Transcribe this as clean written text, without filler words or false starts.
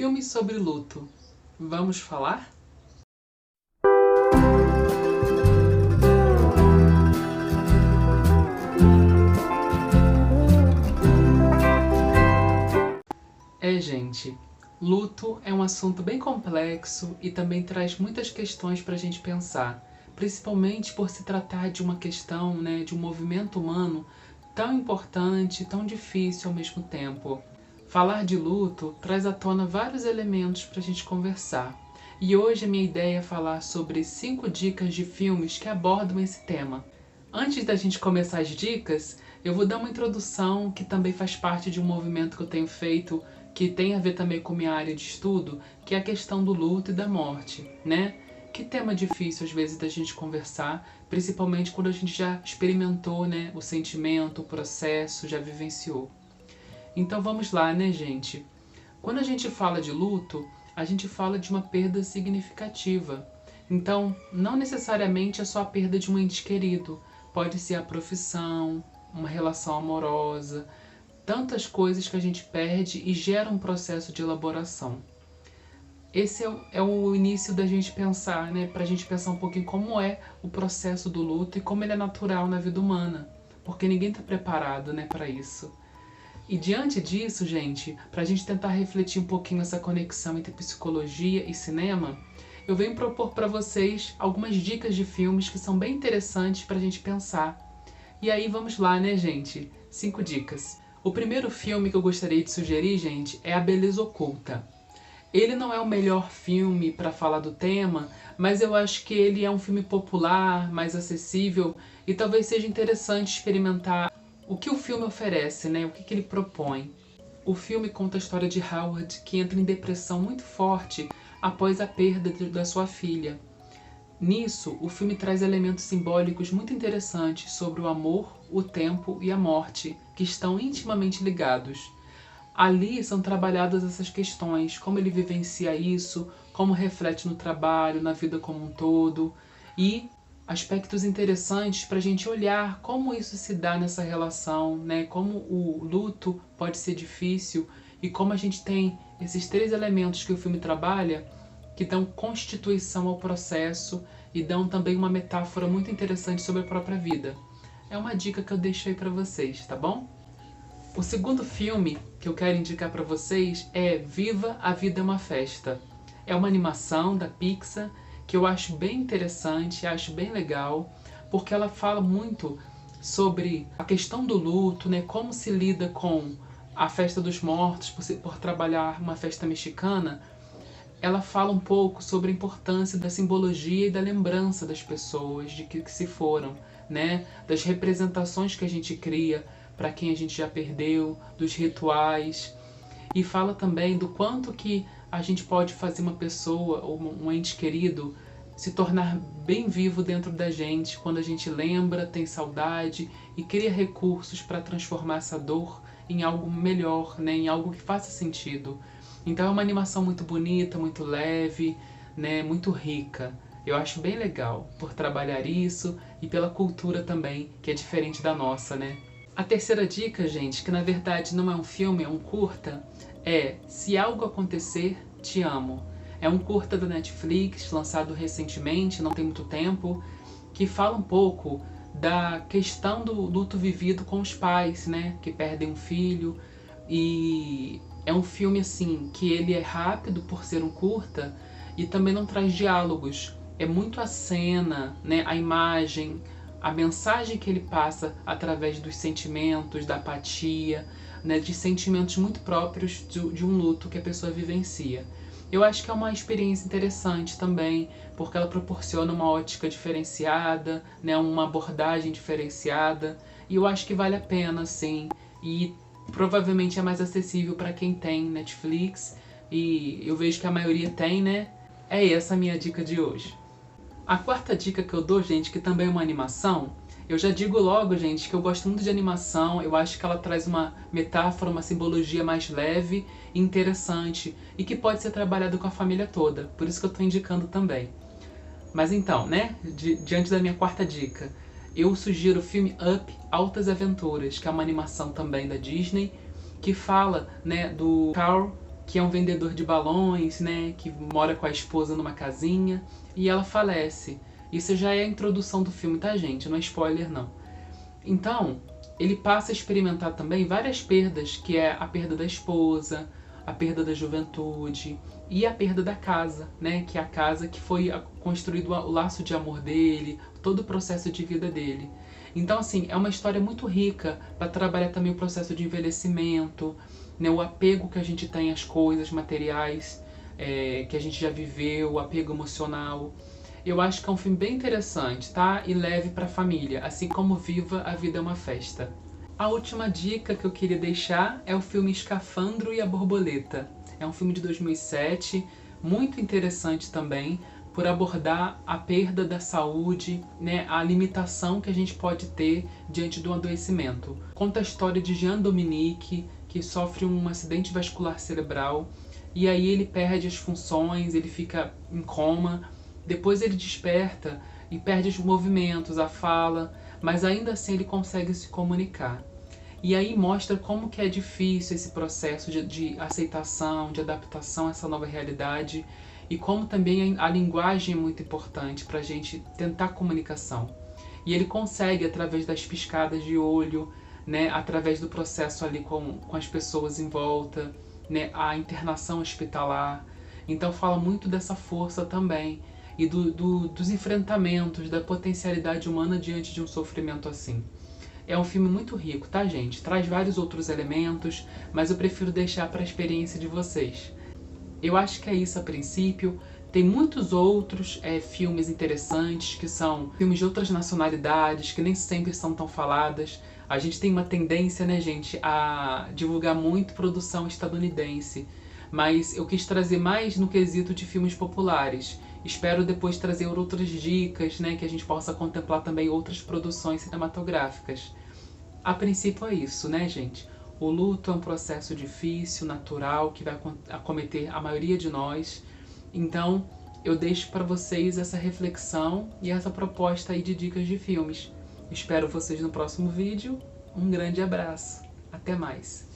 Filmes sobre luto. Vamos falar? Gente, luto é um assunto bem complexo e também traz muitas questões para a gente pensar, principalmente por se tratar de uma questão, de um movimento humano tão importante, tão difícil ao mesmo tempo. Falar de luto traz à tona vários elementos para a gente conversar. E hoje a minha ideia é falar sobre 5 dicas de filmes que abordam esse tema. Antes da gente começar as dicas, eu vou dar uma introdução que também faz parte de um movimento que eu tenho feito, que tem a ver também com minha área de estudo, que é a questão do luto e da morte, né? Que tema difícil às vezes da gente conversar, principalmente quando a gente já experimentou, o sentimento, o processo, já vivenciou. Então vamos lá, gente? Quando a gente fala de luto, a gente fala de uma perda significativa. Então, não necessariamente é só a perda de um ente querido. Pode ser a profissão, uma relação amorosa, tantas coisas que a gente perde e gera um processo de elaboração. Esse é o início da gente pensar, pra gente pensar um pouquinho como é o processo do luto e como ele é natural na vida humana, porque ninguém está preparado, para isso. E diante disso, gente, para a gente tentar refletir um pouquinho essa conexão entre psicologia e cinema, eu venho propor para vocês algumas dicas de filmes que são bem interessantes para a gente pensar. E aí vamos lá, gente? 5 dicas. O primeiro filme que eu gostaria de sugerir, gente, é A Beleza Oculta. Ele não é o melhor filme para falar do tema, mas eu acho que ele é um filme popular, mais acessível e talvez seja interessante experimentar o que o filme oferece, o que ele propõe. O filme conta a história de Howard, que entra em depressão muito forte após a perda da sua filha. Nisso, o filme traz elementos simbólicos muito interessantes sobre o amor, o tempo e a morte, que estão intimamente ligados. Ali são trabalhadas essas questões, como ele vivencia isso, como reflete no trabalho, na vida como um todo, e aspectos interessantes para a gente olhar como isso se dá nessa relação, como o luto pode ser difícil e como a gente tem esses 3 elementos que o filme trabalha que dão constituição ao processo e dão também uma metáfora muito interessante sobre a própria vida. É uma dica que eu deixo aí para vocês, tá bom? O segundo filme que eu quero indicar para vocês é Viva a Vida é uma Festa. É uma animação da Pixar que eu acho bem interessante, acho bem legal, porque ela fala muito sobre a questão do luto, como se lida com a festa dos mortos, por trabalhar uma festa mexicana. Ela fala um pouco sobre a importância da simbologia e da lembrança das pessoas, de que se foram, das representações que a gente cria para quem a gente já perdeu, dos rituais. E fala também do quanto que a gente pode fazer uma pessoa ou um ente querido se tornar bem vivo dentro da gente quando a gente lembra, tem saudade e cria recursos para transformar essa dor em algo melhor, em algo que faça sentido. Então é uma animação muito bonita, muito leve, muito rica. Eu acho bem legal por trabalhar isso e pela cultura também, que é diferente da nossa, A terceira dica, gente, que na verdade não é um filme, é um curta, é Se Algo Acontecer, Te Amo. É um curta da Netflix, lançado recentemente, não tem muito tempo, que fala um pouco da questão do luto vivido com os pais, que perdem um filho. E é um filme, assim, que ele é rápido por ser um curta e também não traz diálogos. É muito a cena, a imagem, a mensagem que ele passa através dos sentimentos, da apatia, de sentimentos muito próprios de um luto que a pessoa vivencia. Eu acho que é uma experiência interessante também, porque ela proporciona uma ótica diferenciada, uma abordagem diferenciada, e eu acho que vale a pena, sim, e provavelmente é mais acessível para quem tem Netflix, e eu vejo que a maioria tem, É essa a minha dica de hoje. A quarta dica que eu dou, gente, que também é uma animação, eu já digo logo, gente, que eu gosto muito de animação, eu acho que ela traz uma metáfora, uma simbologia mais leve e interessante, e que pode ser trabalhada com a família toda, por isso que eu estou indicando também. Mas então, diante da minha quarta dica, eu sugiro o filme Up, Altas Aventuras, que é uma animação também da Disney, que fala, do Carl, que é um vendedor de balões, né, que mora com a esposa numa casinha, e ela falece. Isso já é a introdução do filme, tá, gente? Não é spoiler, não. Então, ele passa a experimentar também várias perdas, que é a perda da esposa, a perda da juventude e a perda da casa, né? Que é a casa que foi construído o laço de amor dele, todo o processo de vida dele. Então, assim, é uma história muito rica para trabalhar também o processo de envelhecimento, né? O apego que a gente tem às coisas materiais, que a gente já viveu, o apego emocional. Eu acho que é um filme bem interessante, tá? E leve para a família, assim como Viva, a Vida é uma Festa. A última dica que eu queria deixar é o filme Escafandro e a Borboleta. É um filme de 2007, muito interessante também, por abordar a perda da saúde, né, a limitação que a gente pode ter diante do adoecimento. Conta a história de Jean Dominique, que sofre um acidente vascular cerebral, e aí ele perde as funções, ele fica em coma, depois ele desperta e perde os movimentos, a fala, mas ainda assim ele consegue se comunicar. E aí mostra como que é difícil esse processo de aceitação, de adaptação a essa nova realidade, e como também a linguagem é muito importante para a gente tentar comunicação. E ele consegue, através das piscadas de olho, né, através do processo ali com as pessoas em volta, né, a internação hospitalar. Então fala muito dessa força também, e dos enfrentamentos, da potencialidade humana diante de um sofrimento assim. É um filme muito rico, tá, gente? Traz vários outros elementos, mas eu prefiro deixar para a experiência de vocês. Eu acho que é isso a princípio. Tem muitos outros filmes interessantes, que são filmes de outras nacionalidades, que nem sempre são tão faladas. A gente tem uma tendência, né, gente, a divulgar muito produção estadunidense. Mas eu quis trazer mais no quesito de filmes populares. Espero depois trazer outras dicas, né, que a gente possa contemplar também outras produções cinematográficas. A princípio é isso, né, gente? O luto é um processo difícil, natural, que vai acometer a maioria de nós. Então, eu deixo para vocês essa reflexão e essa proposta aí de dicas de filmes. Espero vocês no próximo vídeo. Um grande abraço. Até mais.